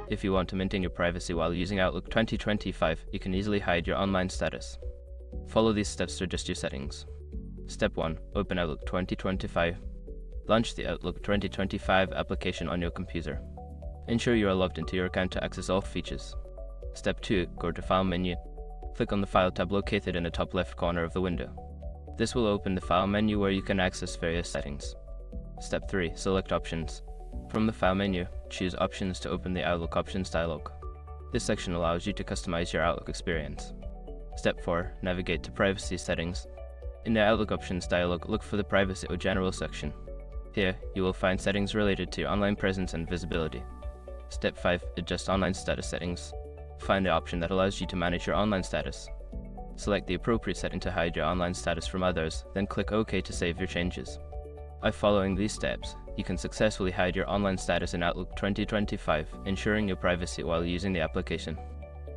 If you want to maintain your privacy while using Outlook 2025, you can easily hide your online status. Follow these steps to adjust your settings. Step 1. Open Outlook 2025. Launch the Outlook 2025 application on your computer. Ensure you are logged into your account to access all features. Step 2. Go to File menu. Click on the File tab located in the top left corner of the window. This will open the File menu where you can access various settings. Step 3. Select Options. From the File menu, choose Options to open the Outlook Options dialog. This section allows you to customize your Outlook experience. Step 4. Navigate to Privacy Settings. In the Outlook Options dialog, look for the Privacy or General section. Here, you will find settings related to your online presence and visibility. Step 5. Adjust online status settings. Find the option that allows you to manage your online status. Select the appropriate setting to hide your online status from others, then click OK to save your changes. By following these steps, you can successfully hide your online status in Outlook 2025, ensuring your privacy while using the application.